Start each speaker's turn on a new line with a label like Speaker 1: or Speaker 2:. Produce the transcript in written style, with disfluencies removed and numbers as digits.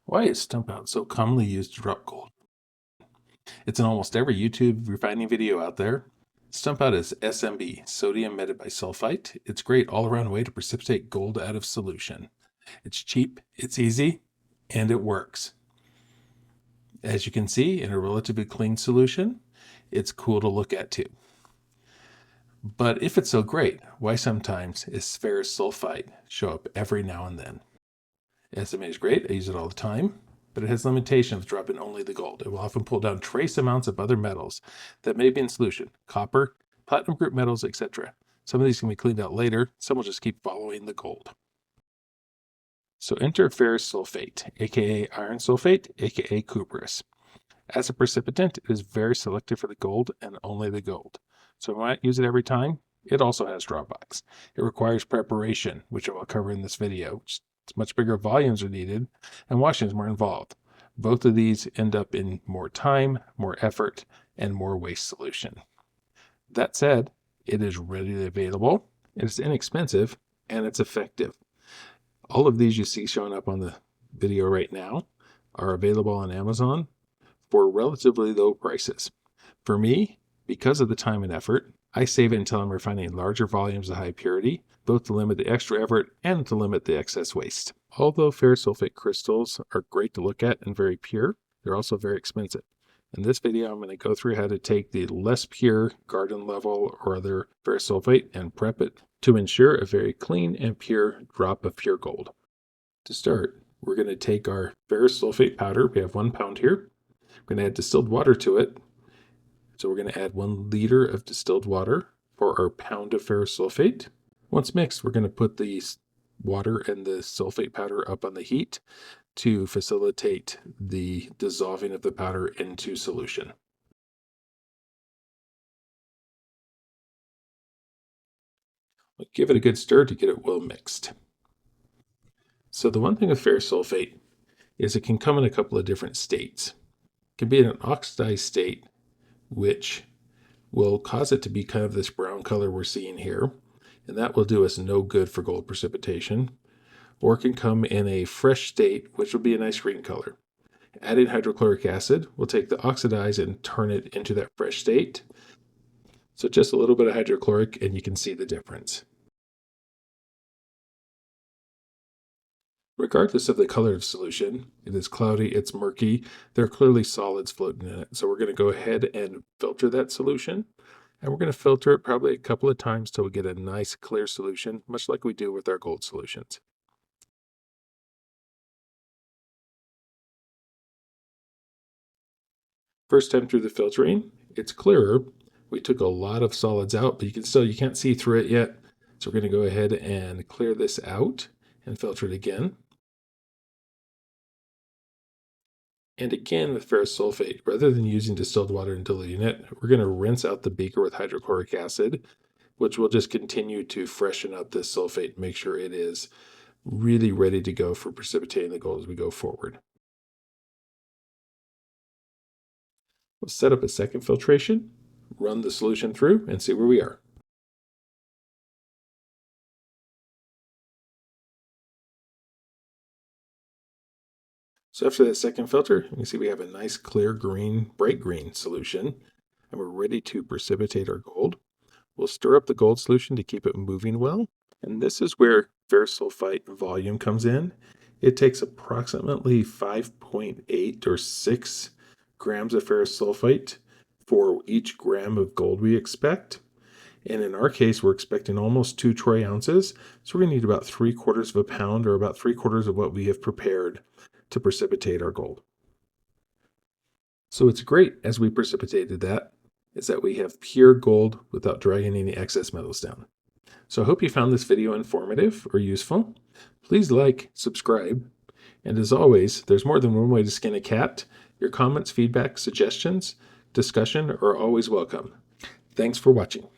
Speaker 1: Why is stump out so commonly used to drop gold? It's in almost every YouTube refining video out there. Stump out is SMB, sodium metabisulfite. It's a great all-around way to precipitate gold out of solution. It's cheap, it's easy, and it works. As you can see, in a relatively clean solution, it's cool to look at too. But if it's so great, why sometimes is ferrous sulfite show up every now and then? SMA is great, I use it all the time, but it has limitations of dropping only the gold. It will often pull down trace amounts of other metals that may be in solution, copper, platinum group metals, etc. Some of these can be cleaned out later, some will just keep following the gold. So enter ferrous sulfate, aka iron sulfate, aka cuprous. As a precipitant, it is very selective for the gold and only the gold. So I might use it every time. It also has drawbacks. It requires preparation, which I will cover in this video. Much bigger volumes are needed, and washing is more involved. Both of these end up in more time, more effort, and more waste solution. That said, it is readily available, it's inexpensive, and it's effective. All of these you see showing up on the video right now are available on Amazon for relatively low prices. For me, because of the time and effort, I save it until I'm refining larger volumes of high purity, both to limit the extra effort and to limit the excess waste. Although ferrous sulfate crystals are great to look at and very pure, they're also very expensive. In this video, I'm going to go through how to take the less pure garden level or other ferrous sulfate and prep it to ensure a very clean and pure drop of pure gold. To start, we're going to take our ferrous sulfate powder. We have 1 pound here. We're going to add distilled water to it. So we're going to add 1 liter of distilled water for our pound of ferrous sulfate. Once mixed, we're going to put the water and the sulfate powder up on the heat to facilitate the dissolving of the powder into solution. We'll give it a good stir to get it well mixed. So the one thing with ferrous sulfate is it can come in a couple of different states. It can be in an oxidized state, which will cause it to be kind of this brown color we're seeing here, and that will do us no good for gold precipitation. Or it can come in a fresh state, which will be a nice green color. Adding hydrochloric acid will take the oxidized and turn it into that fresh state. So just a little bit of hydrochloric and you can see the difference. Regardless of the color of the solution, it is cloudy, it's murky, there are clearly solids floating in it. So we're going to go ahead and filter that solution. And we're going to filter it probably a couple of times till we get a nice clear solution, much like we do with our gold solutions. First time through the filtering, it's clearer. We took a lot of solids out, but you can't see through it yet. So we're going to go ahead and clear this out and filter it again. And again with ferrous sulfate, rather than using distilled water and diluting it, we're going to rinse out the beaker with hydrochloric acid, which will just continue to freshen up this sulfate and make sure it is really ready to go for precipitating the gold as we go forward. We'll set up a second filtration, run the solution through, and see where we are. So after that second filter, you can see we have a nice clear green, bright green solution, and we're ready to precipitate our gold. We'll stir up the gold solution to keep it moving well, and this is where ferrous sulfite volume comes in. It takes approximately 5.8 or 6 grams of ferrous sulfate for each gram of gold we expect. And in our case, we're expecting almost 2 troy ounces. So we're going to need about 3/4 of a pound or about 3/4 of what we have prepared to precipitate our gold. So what's great as we precipitated that is that we have pure gold without dragging any excess metals down. So I hope you found this video informative or useful. Please like, subscribe, and as always, there's more than one way to skin a cat. Your comments, feedback, suggestions, discussion are always welcome. Thanks for watching.